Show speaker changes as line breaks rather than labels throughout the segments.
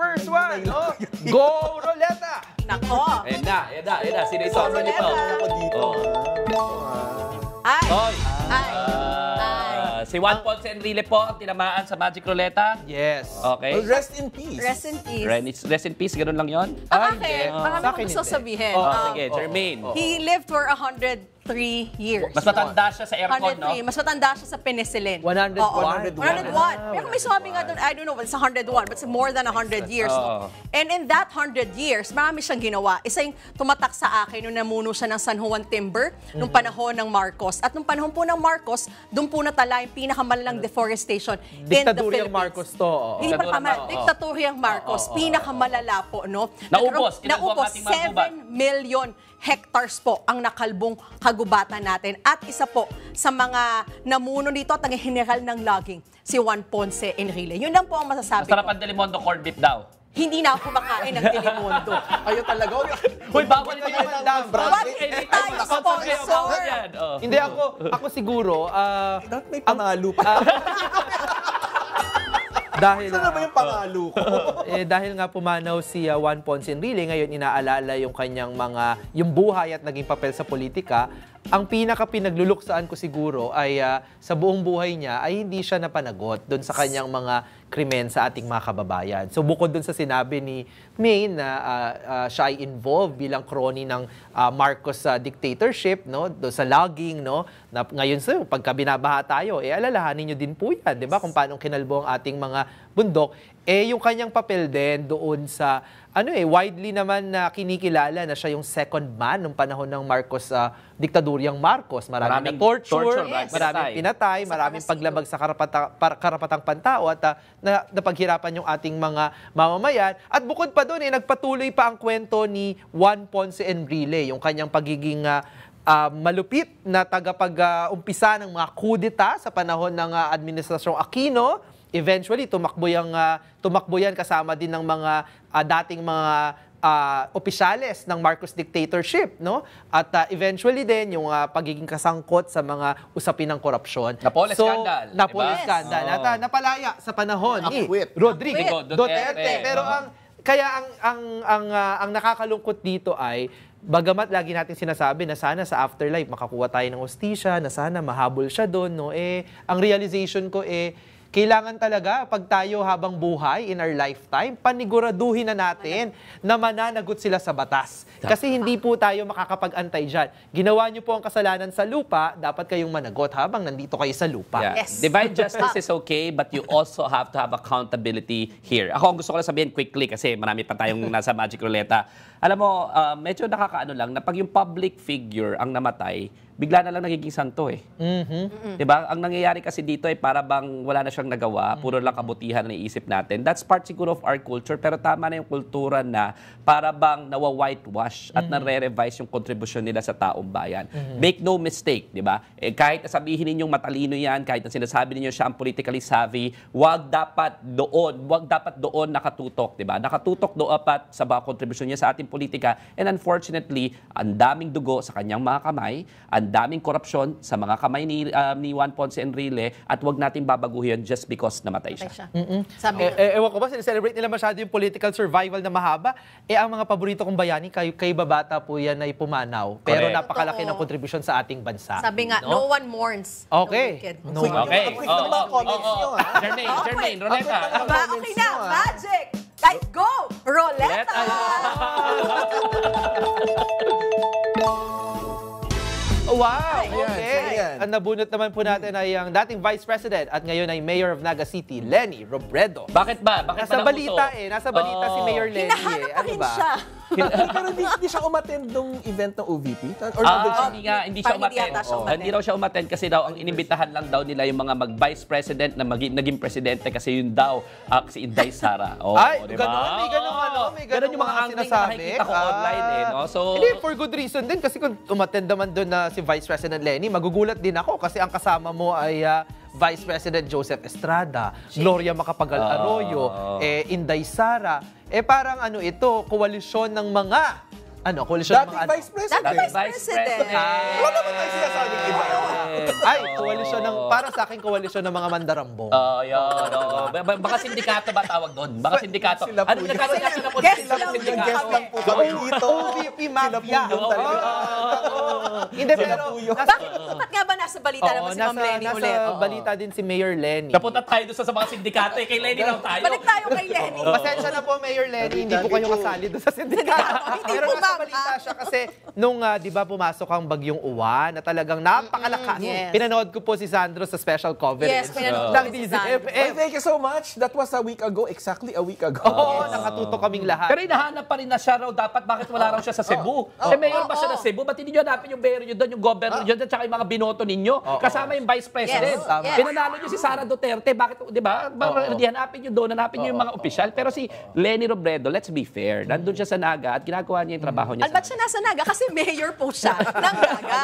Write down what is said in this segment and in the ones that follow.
first one. Oh. Go, Roleta!
Nako.
Ayan na. Sino ito? Sino ito?
Ako dito.
Ay.
Toy.
Ay.
Si Juan Ponce Enrile po ang tinamaan sa Magic Ruleta.
Yes.
Okay.
Well, rest in peace.
Rest in peace.
Rest in peace, ganun lang yon.
Ang akin,
Sa
marami
akin
akong gusto
hindi.
sabihin.
Sige, Jermaine.
He lived for 103 years.
Mas matanda siya sa aircon, no?
103. Mas matanda siya sa penicillin.
101.
Oo, 101. Pero kung may sabi nga doon, I don't know, it's 101, but it's more than 100 years.
Oo.
No? And in that 100 years, marami siyang ginawa. Isa yung tumatak sa akin nung namuno siya ng San Juan Timber nung panahon ng Marcos. At nung panahon po ng Marcos, doon po natala yung pinakamalalang deforestation in the
Diktadoryang
Philippines.
Marcos to.
Hindi pa tama. Diktadoryang Marcos. Pinakamalala po, no?
Naubos. Kinalbo ang
Naubos.
ating mga gubat.
7 million hectares po ang nakalbong kagubatan natin. At isa po sa mga namuno dito at naging general ng logging, si Juan Ponce Enrile. Yun lang po ang masasabi
Masarap
ko.
ang Delimondo corned beef daw.
Hindi na ako makain ng Delimondo.
Ayaw talaga.
Uy, bawal
Hindi
naman
naman
daw.
What? Tayo sponsor.
Hindi ako siguro,
Dapat may pangalo pa.
dahil
Saan na ba yung pangalo ko?
dahil nga pumanaw si Juan Ponce Enrile, ngayon inaalala yung kanyang yung buhay at naging papel sa politika. Ang pinaka-pinagluluksaan ko siguro ay sa buong buhay niya ay hindi siya napanagot doon sa kanyang mga krimen sa ating mga kababayan. So bukod doon sa sinabi ni May na siya ay involved bilang crony ng Marcos dictatorship, no, doon sa logging, no, na ngayon sa pagka binabaha tayo, alalahanin niyo din po yan, 'di ba, kung paano kinalbo ang ating mga bundok. Yung kanyang papel din doon sa widely naman na kinikilala na siya yung second man nung panahon ng Marcos, diktadoryang Marcos. Maraming na torture,
yes.
maraming pinatay, maraming paglabag sa karapatang pantao at napaghirapan yung ating mga mamamayan. At bukod pa doon, nagpatuloy pa ang kwento ni Juan Ponce Enrile, yung kanyang pagiging malupit na tagapag-umpisa ng mga kudeta sa panahon ng Administrasyong Aquino. Eventually, tumakbo yan kasama din ng mga dating mga opisyales ng Marcos dictatorship, no? At eventually din yung pagiging kasangkot sa mga usapin ng korupsyon.
Napoli scandal,
Napoli
diba?
scandal. At napalaya sa panahon ni
Acquit.
Rodrigo
Duterte.
Duterte. Pero ang nakakalungkot dito ay bagamat lagi natin sinasabi na sana sa afterlife makakuha tayo ng hustisya, na sana mahabol siya doon, no? Ang realization ko kailangan talaga pag tayo habang buhay in our lifetime, paniguraduhin na natin na mananagot sila sa batas. Kasi hindi po tayo makakapag-antay dyan. Ginawa niyo po ang kasalanan sa lupa, dapat kayong managot habang nandito kayo sa lupa.
Yeah.
Yes.
Divine justice is okay, but you also have to have accountability here. Ako, ang gusto ko lang sabihin quickly kasi marami pa tayong nasa Magic Ruleta. Alam mo, medyo nakakaano lang na pag yung public figure ang namatay, bigla na lang nagiging santo eh. Diba? Ang nangyayari kasi dito ay para bang wala na siyang nagawa, puro lang kabutihan na iisip natin. That's part siguro of our culture, pero tama na yung kultura na para bang nawa-whitewash at nare-revise yung kontribusyon nila sa taong bayan. Make no mistake, di ba? Kahit sabihin ninyong matalino yan, kahit na sinasabi ninyo siya ang politically savvy, wag dapat doon nakatutok, di ba? Nakatutok dapat sa mga kontribusyon niya sa ating politika. And unfortunately, ang daming dugo sa kanyang mga kamay, ang daming korupsyon sa mga kamay ni Juan Ponce Enrile, at wag nating babaguhin just because namatay siya.
Sabi
Ewan ko ba, celebrate nila masyado yung political survival na mahaba. Ang mga paborito kong bayani, kay babata po yan ay pumanaw. Pero
Correct.
napakalaki ng kontribusyon sa ating bansa.
Sabi nga, no one mourns
Okay.
the wicked.
No.
Okay.
Quick na mga comments nyo, ha?
Jermaine, Roleta.
Okay na, magic! Guys, go! Roleta!
Wow!
Ayan,
Okay.
ayan.
Ang nabunot naman po natin ay ang dating Vice President at ngayon ay Mayor of Naga City, Leni Robredo.
Bakit ba? Bakit
Nasa
ba
balita nasa balita si Mayor Leni.
Hinahanap pa rin
ba?
siya.
Pero hindi siya umattend ng event ng OVP? Or nandun siya?
Hindi siya
Parang hindi
umattend.
yata siya umattend.
Hindi raw siya umattend kasi daw ang inimbitahan lang daw nila yung mga mag-vice president na naging presidente kasi yun daw si Inday Sara.
Ay,
diba?
ganon, may ganon may ganon
yung mga angling na
sinasabi.
nakikita ko online no? So,
Hindi, for good reason din. Kasi kung umattend naman doon na si Vice President Leni, magugulat din ako kasi ang kasama mo ay Vice President Joseph Estrada, Gloria Macapagal Arroyo, Inday Sara. Parang ito, koalisyon ng mga koalisyon ng
Dating
mga
Vice President.
Dating Vice President.
Wala naman tayo sinasabing iba.
Ay, koalisyon ng, para sa akin, koalisyon ng mga mandarambong.
Yan. Baka sindikato ba tawag doon? Baka sindikato.
Sila po
Ano
yun.
nagkaroon niya sila po?
Guest
Sila po
lang
sindikato.
Guest lang po kami dito.
OVP Mafia.
Sila po yun talaga.
Hindi,
Sila
pero
po yun.
Bakit nga ba nasa balita naman si Ma'am Lenny
nasa
ulit?
balita din si Mayor Lenny.
Napunta tayo doon sa mga sindikato. Kay Lenny lang tayo.
Balik tayo kay Lenny.
Pasensya na po, Mayor Lenny, hindi po kayo kasali doon sa sindikato.
Hindi
Pero
po,
nasa
ma'am,
balita siya kasi nung, di ba, pumasok ang bagyong Uwan na talagang napakalakas.
Yes.
Pinanood ko po si Sandro sa special coverage.
Yes, pinanood
ng
ko si Sandro.
DZFM.
Thank you so much. That was a week ago. Exactly a week ago.
Oo, nakatuto kaming lahat.
Pero hinahanap pa rin na siya raw dapat bakit wala raw siya sa Cebu. Mayor ba siya ng Cebu? Ba't hindi nyo hanapin yung mayor nyo doon, yung governor nyo doon, tsaka yung mga binoto ninyo? Kasama yung vice president.
Yes, yes.
Pinanalo nyo si Sara Duterte. Bakit, di ba? Hindi hanapin nyo doon, hanapin nyo yung mga opisyal. Pero si Lenny Robredo, let's be fair, nandun siya sa Naga at ginagawa niya yung trabaho niya.
Ba't siya nasa Naga? Kasi mayor po siya ng Naga.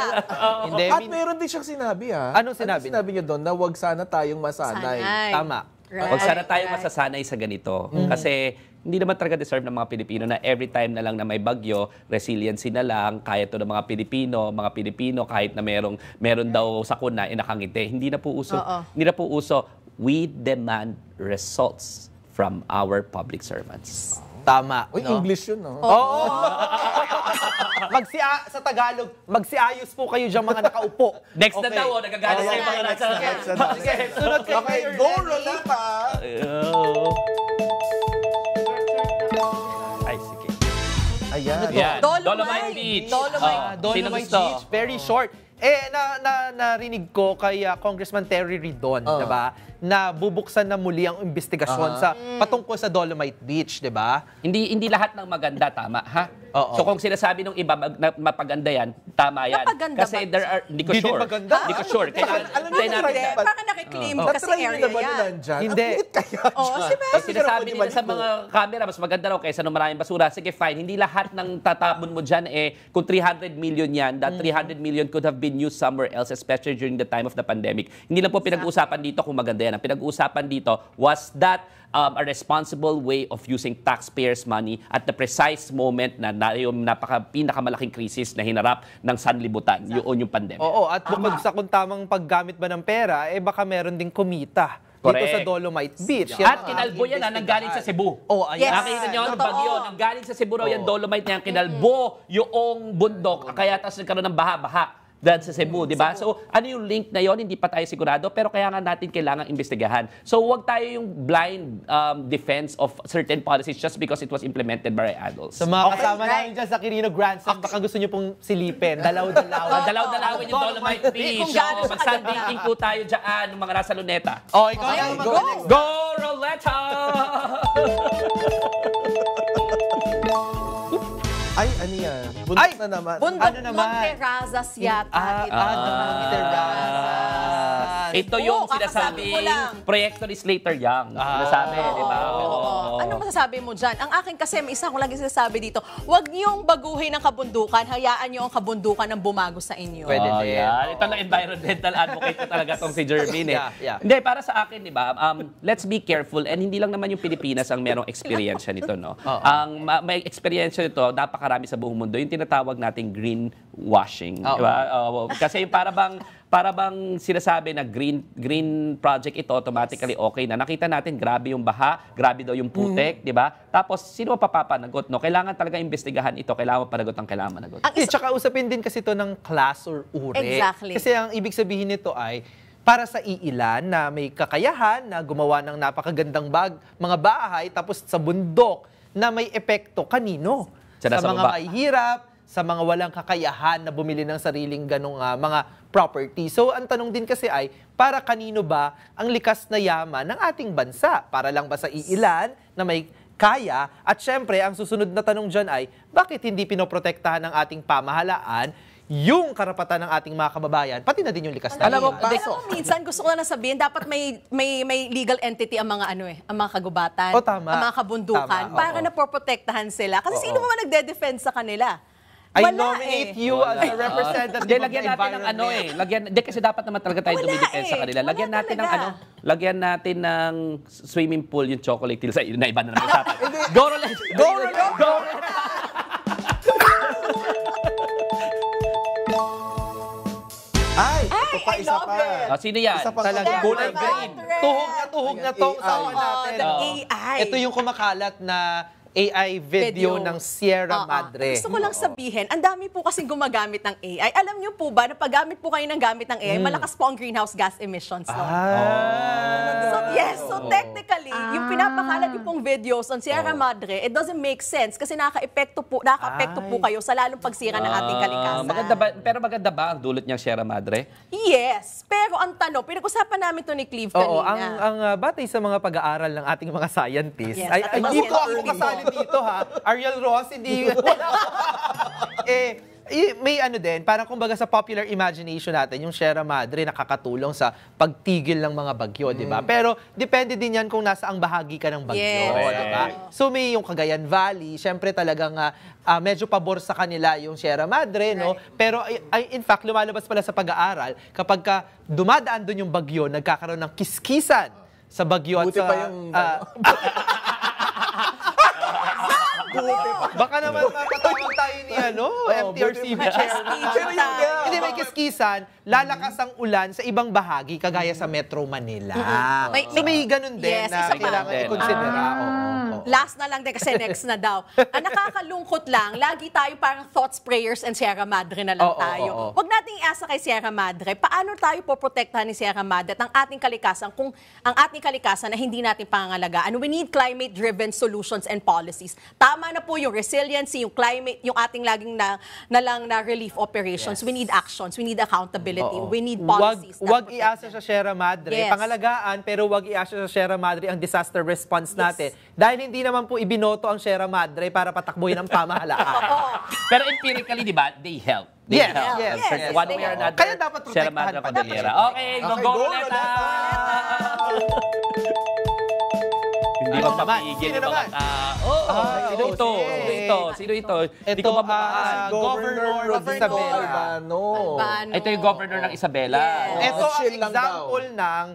Hindi,
At meron din siyang sinabi, ha?
Anong sinabi?
Sinabi niyo doon na wag sana tayong masanay.
Sanay.
Tama.
Right.
Huwag sana tayo masasanay sa ganito. Kasi hindi naman talaga deserve ng mga Pilipino na every time na lang na may bagyo, resiliency na lang, kaya to ng mga Pilipino kahit na meron daw sakuna, nakangiti. Hindi na po uso. Hindi na po uso. We demand results from our public servants.
Tama.
Uy,
no?
English yun, no?
Oo. Sa Tagalog, magsiayos po kayo dyan mga nakaupo.
Next na
Okay.
daw, nagagalit sa mga
Next
nasa...
na.
Sige, sunod kay
Okay,
Mayor
go,
Lenny.
Rolata.
Ay, sige.
Ayan.
Yan.
Dolomite
Beach.
Dolomite.
Sino
Dolomite
gusto?
Beach, very short. Narinig ko kay Congressman Terry Ridon, diba? Na bubuksan na muli ang investigasyon sa patungkol sa Dolomite Beach, diba?
Hindi lahat ng maganda, tama, ha?
Oo.
So kung sinasabi nung iba na mapaganda yan, tama yan.
Napaganda
Kasi
ba?
there are, hindi ko
Hindi din
sure.
maganda.
Hindi ko sure. Kailangan,
Alam niyo,
kailangan-
try
Hindi, baka nakiklaim kasi
Na-try niyo
area
na ba na
yan.
nandyan?
Hindi.
Ang liit kaya
Oo,
dyan.
si Beth.
Pag sinasabi nila sa mga camera, mas maganda raw kaysa nung maraming basura. Sige, fine. Hindi lahat ng tatapon mo dyan, kung 300 million yan, that 300 million could have been used somewhere else, especially during the time of the pandemic. Hindi lang po pinag-uusapan dito kung maganda yan. Ang pinag-uusapan dito was that a responsible way of using taxpayers' money at the precise moment na yung pinakamalaking krisis na hinarap ng sanlibutan, yung pandemic.
Oo, at bukod sa kung tamang paggamit ba ng pera, baka meron ding kumita dito
Correct.
sa Dolomite Beach.
At kinalbo yan nanggaling sa Cebu.
Oh, ayan.
Yes.
Nakita niyo ang
Totoo.
bagyo, nanggaling sa Cebu raw yan, Dolomite na yan, kinalbo yung bundok, kaya tapos nagkaroon ng baha-baha dahil sa Cebu, di ba? So, ano yung link na yon? Hindi pa tayo sigurado, pero kaya nga natin kailangan imbestigahan. So, huwag tayo yung blind defense of certain policies just because it was implemented by adults.
Sa mga kasama namin dyan sa Quirino Grandstand, baka gusto nyo pong silipin. Dalaw-dalaw.
Dalaw-dalawin yung Dolomite Beach.
Kung gaano
So,
sa
mag-sunbaking po tayo dyan, ng mga nasa luneta.
Oh, ikaw
Okay,
na
go.
Go, Roletta!
Ay, ano yan? Bundok
Ay!
na naman.
Bundok
Ano naman?
Monterrazas yata.
Monterrazas.
Ito yung
Oo, kakasabi ko lang.
proyekto ni Slater Young. Sinasabi, di ba? Oo.
Ano masasabi mo dyan? Ang akin kasi, may isa ko lagi sinasabi dito, huwag niyong baguhin ang kabundukan, hayaan niyo ang kabundukan ang bumago sa inyo.
Pwede din.
Yan. Ito na environmental advocate ko talaga tong si Jermaine.
Yeah.
Hindi, para sa akin, di ba, let's be careful and hindi lang naman yung Pilipinas ang merong experience nito, no? Ang may experience nito, napakarami sa buong mundo, yung tinatawag nating greenwashing. Di ba? Kasi yung para bang sinasabi na green project ito, automatically okay na. Nakita natin, grabe yung baha, grabe daw yung putek, di ba? Tapos, sino mapapanagot, no? Kailangan talaga imbestigahan ito, kailangan mapanagot ang kailangan managot.
Tsaka usapin din kasi ito ng class or uri.
Exactly.
Kasi ang ibig sabihin nito ay, para sa iilan na may kakayahan na gumawa ng napakagandang mga bahay, tapos sa bundok na may epekto kanino? Sa mga mahihirap, sa mga walang kakayahan na bumili ng sariling ganong mga property. So, ang tanong din kasi ay, para kanino ba ang likas na yaman ng ating bansa? Para lang ba sa iilan na may kaya? At syempre, ang susunod na tanong dyan ay, bakit hindi pinoprotektahan ng ating pamahalaan yung karapatan ng ating mga kababayan, pati na din yung likas na
Alam mo,
yaman?
Alam mo, minsan gusto ko na sabihin, dapat may legal entity ang mga ang mga kagubatan,
O, tama.
ang mga kabundukan,
Tama,
para
oo.
na proprotektahan sila. Kasi sino ba nagde-defend sa kanila?
I
Wala
nominate
eh.
you as a representative
Hindi,
of
lagyan
the
natin ng hindi kasi dapat naman talaga tayo
Wala
dumidepensa sa
eh.
kanila. Lagyan
Wala
natin ng
talaga.
lagyan natin ng swimming pool yung chocolate hills sa na iba na naman usapan. Go Rolette! Go Rolette! Go
Ay, ito pa isa
Sino yan?
Isa pang
Talaga.
kulay
Sierra
green.
Madre.
Tuhog na tong usapan natin.
the
Oo.
AI.
Ito yung kumakalat na AI video ng Sierra Madre.
Gusto ko lang sabihin, ang dami po kasing gumagamit ng AI. Alam niyo po ba na paggamit po kayo ng gamit ng AI, malakas po ang greenhouse gas emissions. No? So technically, yung pinapakalat yung pong videos on Sierra Madre, it doesn't make sense kasi nakaka-epekto po kayo sa lalong pagsira ng ating kalikasan.
Pero maganda ba ang dulot niyang Sierra Madre?
Yes, pero ang tanong, pinag-usapan namin to ni Cleve kanina.
Oo, ang batay sa mga pag-aaral ng ating mga scientists,
Yes,
ay
at
hindi
mga
po ako
scientists.
kasali dito ha. Ariel Ross, hindi. May ano din, parang kumbaga sa popular imagination natin, yung Sierra Madre nakakatulong sa pagtigil ng mga bagyo, di ba? Pero depende din yan kung nasa ang bahagi ka ng bagyo,
Yes.
di ba? So may yung Cagayan Valley, syempre talagang medyo pabor sa kanila yung Sierra Madre, no? Pero in fact, lumalabas pala sa pag-aaral, kapag dumadaan doon yung bagyo, nagkakaroon ng kiskisan sa bagyo at
Buti
sa...
pa yung...
Baka naman makatawag tayo ni MTRCB chairman.
Pero yun nga.
Hindi, may kiskisan, lalakas ang ulan sa ibang bahagi, kagaya sa Metro Manila. So may ganun din
Yes,
na
isa pa.
kailangan ikonsidera.
Last na lang din kasi next na daw. Ang nakakalungkot lang, lagi tayo parang thoughts, prayers, and Sierra Madre na lang tayo. Huwag nating iasa kay Sierra Madre. Paano tayo poprotektahan ni Sierra Madre at ang ating kalikasan kung ang ating kalikasan na hindi natin pangangalagaan? We need climate-driven solutions and policies. Tama na po yung resiliency, yung climate, yung ating laging na relief operations. We need actions. We need accountability. We need policies. that
Wag
protect
iasa
them.
sa Sierra Madre.
Yes.
Pangalagaan, pero wag iasa sa Sierra Madre ang disaster response natin. Dahil hindi naman po ibinoto ang Sierra Madre para patakbuhin ang pamahalaan.
Pero empirically, di ba, they help. They
Yes,
help.
yes,
yes.
One way or another.
Kaya dapat
Sierra
protektahan
Madre
pa din.
Cordillera. Okay, go
go,
Roleta! Hindi
Ano
ko
naman?
mapigil
Sino
yung mga
naman?
tao. Sino
okay.
ito? Sino ito? Hindi
Ito,
ko mabukaan.
Governor Isabela.
Albano.
Albano.
Ito yung governor ng Isabela.
Yes.
Ito ang
Chill lang
example ng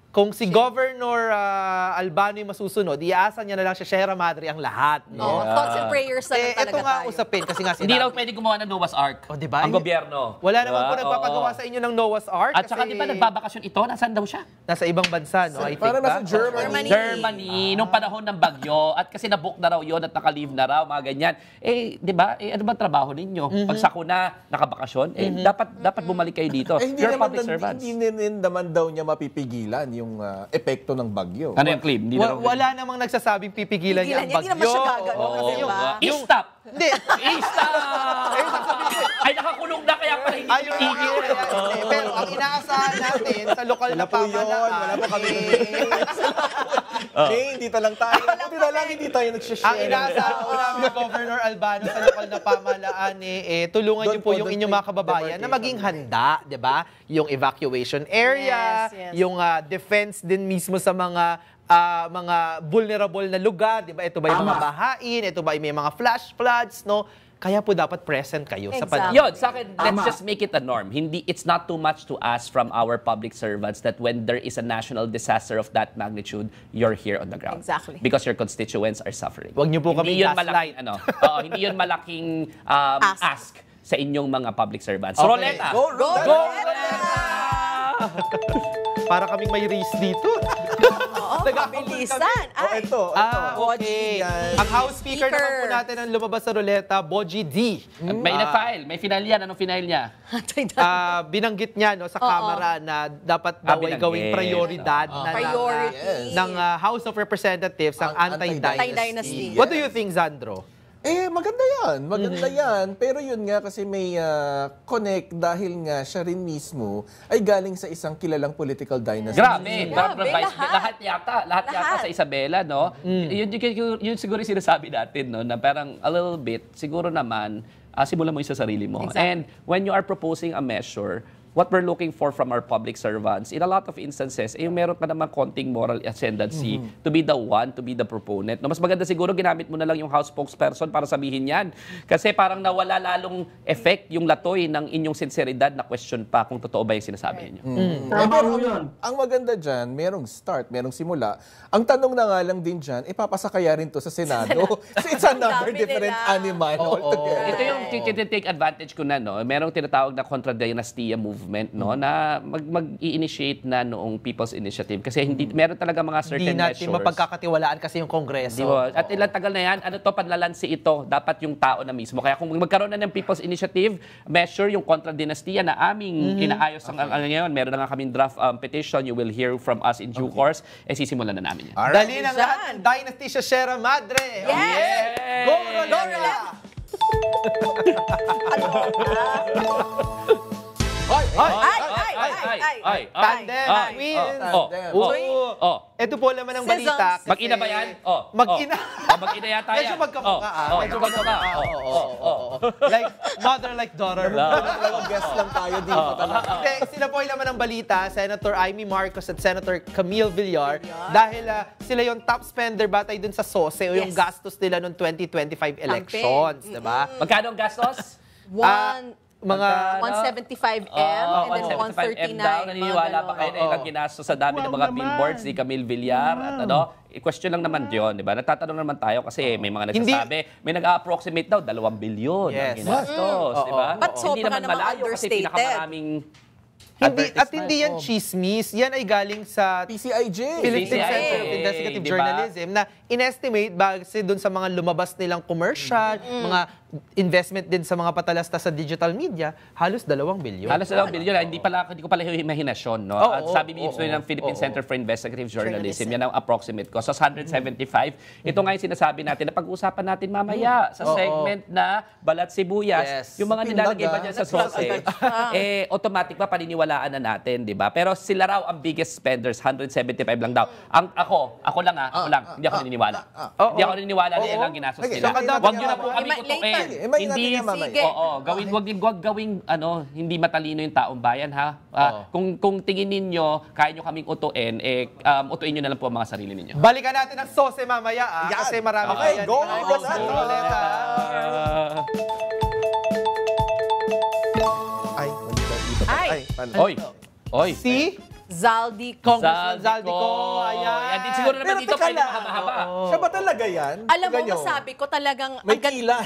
kung si Governor Albano yung masusunod, iasa niya na lang siya Sierra Madre ang lahat. No?
Thoughts and prayers na lang talaga
ito nga
tayo.
usapin kasi nga
Hindi raw
sinabi.
pwede gumawa ng Noah's Ark.
Oh, diba?
Ang gobyerno.
Wala naman
Diba?
po nagpapagawa
Oo.
sa inyo ng Noah's Ark.
At saka di ba nagbabakasyon ito? Nasaan daw siya?
Nasa ibang bansa, no? I think
Para nasa
ba?
Germany.
Germany, nung panahon ng bagyo, at kasi nabook na raw yun at naka-leave na raw, mga ganyan. Di ba? Ano ba trabaho ninyo? Pag sakuna, nakabakasyon, dapat bumalik kayo dito.
Hindi
You're
naman,
public servants.
hindi naman daw niya mapipigilan yung epekto ng bagyo.
Ano yung claim? Hindi na raw.
Wala namang nagsasabing pipigilan niya ang
Pigilan niya,
bagyo.
hindi naman siya gagano,
Oo.
kasi
Yung-
ba?
yung-
I-stop!
Hindi.
I-stop! Ay, nakakulong na kaya pala hindi
Ayun,
pitigil.
pero ang inaasahan natin sa lokal na
Wala po yun.
pamahalaan,
Wala po kami.
Oh.
Hindi talang tayo. Buti na lang hindi tayo nagsishare.
ang inaasahan po namin Governor Albano sa lokal na pamahalaan tulungan niyo po yung inyong mga kababayan na maging handa, 'di ba? Yung evacuation area,
Yes, yes.
yung defense din mismo sa mga vulnerable na lugar, 'di ba? Ito ba yung mga bahain, ito ba yung may mga flash floods, no? Kaya po dapat present kayo sa
Exactly.
Yun, sa akin, let's just make it a norm. It's not too much to ask from our public servants that when there is a national disaster of that magnitude, you're here on the ground.
Exactly.
Because your constituents are suffering.
Huwag niyo po
Hindi
kaming
yun
gaslight.
hindi yun malaking
Ask.
ask sa inyong mga public servants.
Okay.
Roleta!
Go,
Go,
Para kaming may race dito.
Oo, mabilisan. Ay,
Ito.
Okay.
Yan.
Ang House Speaker naman po natin ang lumabas sa ruleta, Boji D.
May na-file. May final yan. Anong final niya?
Binanggit niya sa Kamara na dapat daw ay
binanggit.
gawing prioridad na
priority.
ng House of Representatives ang
Ang
anti-dynasty.
anti-dynasty.
What do you think, Zandro?
Maganda yan. Maganda yan. Pero yun nga kasi may connect dahil nga siya rin mismo ay galing sa isang kilalang political dynasty.
Grabe.
Grabe,
Lahat yata sa Isabela, no? Yun siguro yung sinasabi natin, no? Na parang a little bit, siguro naman, simulan mo yung sa sarili mo.
Exactly.
And when you are proposing a measure, what we're looking for from our public servants, in a lot of instances, yung meron ka naman konting moral ascendancy to be the one, to be the proponent. No, mas maganda siguro ginamit mo na lang yung House spokesperson para sabihin yan. Kasi parang nawala lalong effect yung latoy ng inyong sinseridad na question pa kung totoo ba yung sinasabi niyo.
Pero ang maganda dyan, merong start, merong simula. Ang tanong na nga lang din dyan, ipapasa kaya rin to sa Senado? So it's another
Dami
different
nila.
animal altogether.
Ito yung take advantage ko na, no? Merong tinatawag na contra-dynastia movement movement no na mag-i-initiate na noong People's Initiative kasi hindi meron talaga mga certain
Hindi natin
measures.
mapagkakatiwalaan kasi yung Kongreso.
Di ba? At ilang tagal na yan, ano to, panlalansi ito, dapat yung tao na mismo. Kaya kung magkaroon na ng People's Initiative, measure yung kontra-dinastiya na aming inaayos ang ngayon. Meron na nga kaming draft petition. You will hear from us in due course. Sisimulan na namin yan.
Dali na nga ang Dynasty sa Sierra Madre.
Yes!
Go, Rolella! Tandem, twins. Ito po naman ang balita.
Seasons.
Mag-ina ba yan?
Mag-ina.
Mag-ina yata yan.
Medyo magkamukha,
Medyo magkamukha.
Like mother, like daughter.
Talagang guest lang tayo dito talaga.
Hindi, sila po yung laman ng balita, Senator Amy Marcos at Senator Camille Villar, dahil sila yung top spender batay dun sa SOSE o yung
Yes.
gastos nila noong 2025 elections, diba?
Magkano ang gastos?
Mga
175M and then
175M daw.
139.
Naniniwala ba kayo na ilang ginastos sa dami ng mga billboards ni Camille Villar? At i-question lang naman yun, di ba? Nagtatanong naman tayo kasi may mga nagsasabi, may nag-approximate daw, 2 bilyon ang
Yes.
ginastos, di ba?
But
Hindi
sobra
naman
namang
malayo kasi
understated.
pinakamaraming
hindi yan chismis, yan ay galing sa
PCIJ.
Philippine
PCIJ,
Center of Investigative
diba?
Journalism na in-estimate base doon sa mga lumabas nilang commercial, mga investment din sa mga patalasta sa digital media, halos 2 bilyon.
Halos 2 bilyon. Hindi ko pala yung imahinasyon. No? At sabi mismo ng Philippine Center for Investigative Journalism, yan ang approximate cost. So, 175. Ito nga yung sinasabi natin na pag-uusapan natin mamaya sa segment na Balat Sibuyas.
Yes.
Yung mga nilalagay ba dyan sa SOSE, automatic pa paniniwalaan na natin, di ba? Pero sila raw ang biggest spenders, 175 lang daw. Ako lang, hindi ako naniniwala. Hindi ako naniniwala na yan ang ginastos
Okay,
nila.
so
Huwag nyo na po kami
Later.
kutukin.
Imayin natin yan mamaya.
Sige.
Wag gawing hindi matalino yung taong bayan ha. Kung tingin ninyo kaya nyo kaming utuin, utuin nyo na lang po ang mga sarili ninyo.
Balikan natin ang SOSE mamaya
Yan.
kasi marami
Okay,
pa yan.
go,
Ay,
Roletta.
Roletta.
Ay, dito pa.
Ay.
Oy.
Si
Zaldi
Congressman Zaldico.
Ayan.
Ayan.
Di siguro naman
Pero
dito
teka
pwede
lang.
mahaba.
Siya ba talaga yan?
Alam mo,
Ganyo.
masabi ko talagang
May
agad-
kila.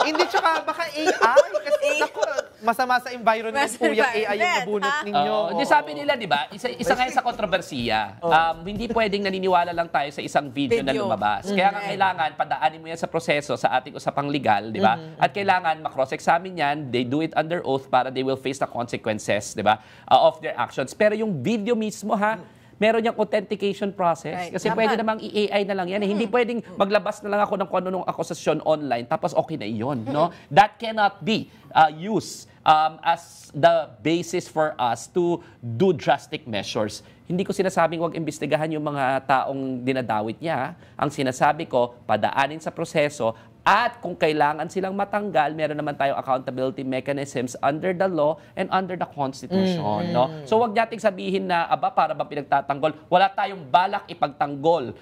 Hindi, tsaka baka AI. Kasi naku, masama sa environment po yung AI yung nabunot ninyo.
Hindi sabi nila, di ba? Isa nga sa kontrobersiya. Hindi pwedeng naniniwala lang tayo sa isang video na lumabas. Kaya nga kailangan padaanin mo yan sa proseso sa ating usapang legal, di ba? At kailangan makross-examine yan. They do it under oath para they will face the consequences, di ba? Of their actions. Pero yung video mismo, meron yung authentication process.
Right.
Kasi
Dapat.
pwede namang i-AI na lang yan. Hindi pwedeng maglabas na lang ako ng kung anong akusasyon online tapos okay na iyon. No? That cannot be used as the basis for us to do drastic measures. Hindi ko sinasabing huwag imbestigahan yung mga taong dinadawit niya. Ang sinasabi ko, padaanin sa proseso at kung kailangan silang matanggal, meron naman tayong accountability mechanisms under the law and under the Constitution. No? So huwag nating sabihin na, para bang pinagtatanggol? Wala tayong balak ipagtanggol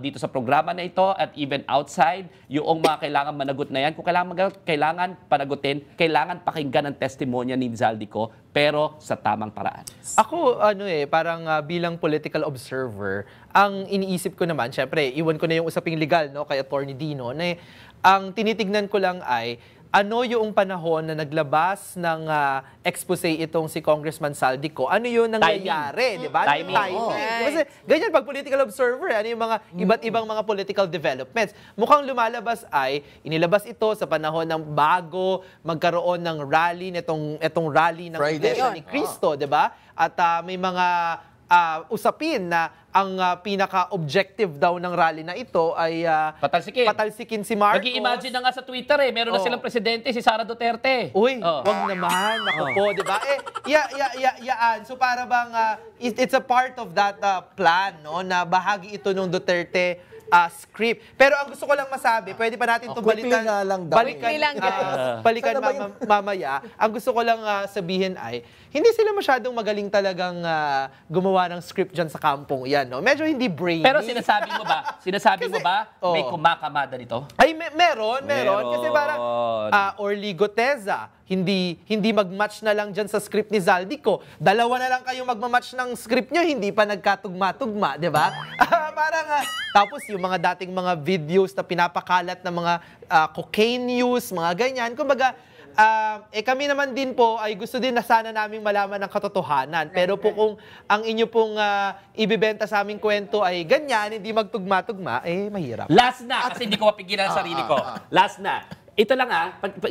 dito sa programa na ito at even outside, yung mga kailangan managot na yan. Kung kailangan panagutin, kailangan pakinggan ang testimonya ni Zaldico, pero sa tamang paraan.
Ako, parang bilang political observer, ang iniisip ko naman, syempre, iwan ko na yung usaping legal, no, kay Attorney Dino, na ang tinitignan ko lang ay, ano yung panahon na naglabas ng expose itong si Congressman Zaldico? Ano yung nangyayari, di ba?
Timing.
Right.
Kasi ganyan, pag political observer, ano yung mga iba't ibang mga political developments. Mukhang lumalabas ay, inilabas ito sa panahon ng bago magkaroon ng rally, itong rally ng
Friday.
Iglesia ni Cristo, di ba? At may mga usapin na ang pinaka-objective daw ng rally na ito ay patalsikin si Marcos.
Nag-i-imagine na nga sa Twitter meron na silang presidente, si Sara Duterte.
Uy, wag naman. Ako po, di ba? Yaan. So para bang, it's a part of that plan, no? Na bahagi ito ng Duterte script. Pero ang gusto ko lang masabi, pwede pa natin ito
quickly
balikan.
nga lang daw.
Balikan
Sana ba yung-
mamaya. Ang gusto ko lang sabihin ay, hindi sila masyadong magaling talagang gumawa ng script dyan sa kampong yan, no? Medyo hindi brainy.
Pero sinasabi mo ba, may
Oo.
kumakamada nito?
Ay, meron. Kasi parang,
Meron.
Orly Goteza, hindi mag-match na lang dyan sa script ni Zaldico. Dalawa na lang kayo magmamatch ng script nyo, hindi pa nagkatugma-tugma, di ba? Parang, tapos yung mga dating mga videos na pinapakalat ng mga cocaine news, mga ganyan. Kumbaga, Kami naman din po ay gusto din na sana naming malaman ng katotohanan. Pero po kung ang inyo pong ibibenta sa aming kwento ay ganyan, hindi magtugma-tugma, mahirap.
Last na, kasi hindi ko mapigilan ang sarili ko. Last na. Ito lang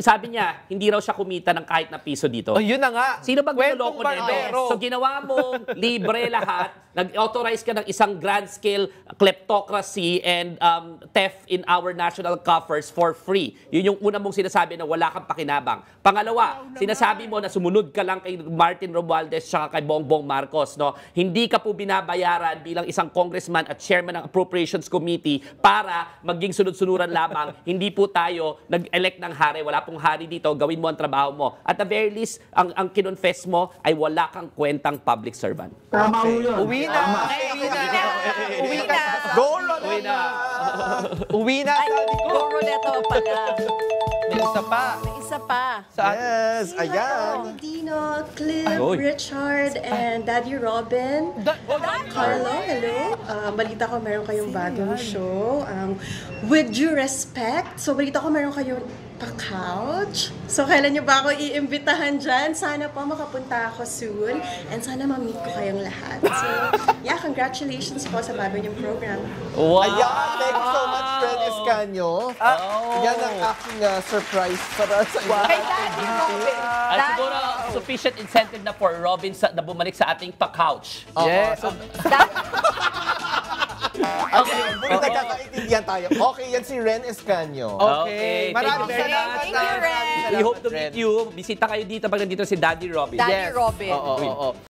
sabi niya, hindi raw siya kumita ng kahit na piso dito.
Yun na nga.
Sino ba
Kwentong
ginuloko nito?
barbero.
So ginawa mong libre lahat, nag-authorize ka ng isang grand-scale kleptocracy and theft in our national coffers for free. Yun yung una mong sinasabi na wala kang pakinabang. Pangalawa, sinasabi mo na sumunod ka lang kay Martin Romualdez at kay Bongbong Marcos. No? Hindi ka po binabayaran bilang isang congressman at chairman ng Appropriations Committee para maging sunod-sunuran lamang. Hindi po tayo nag-elect ng hari. Wala pong hari dito. Gawin mo ang trabaho mo. At the very least, ang kinonfess mo ay wala kang kwentang public servant.
Tama ho yun.
Uwi na! Uwi na!
Go,
Uwi na! Uwi na! Sabi ko!
Go Roleta pala.
May isa pa.
May isa pa.
Saan?
Yes, ayan.
Dino, Cliff,
Ay.
Richard, and Daddy Robin. Carlo, hello. Balita ko meron kayong bagong show. With due respect, so balita ko meron kayong pa-couch. So kailan niyo ba ako iimbitahan dyan? Sana po makapunta ako soon. And sana ma-meet ko kayong lahat. So, yeah, congratulations po sa bago niyong program.
Wow!
Ayan, thank you so much, Fred Escanio. Yan ang aking surprise para sa inyo.
Kay Daddy Robin.
At siguro, sufficient incentive na for Robin na bumalik sa ating pa-couch.
Yes.
Okay, nagkakaintindihan tayo. Okay, yan si Ren Escanio.
Okay. Maraming
Thank you very
salamat.
much. Thank you, Ren.
We hope to meet you. Bisita kayo dito pag nandito si Daddy Robin.
Daddy Robin.
Oo.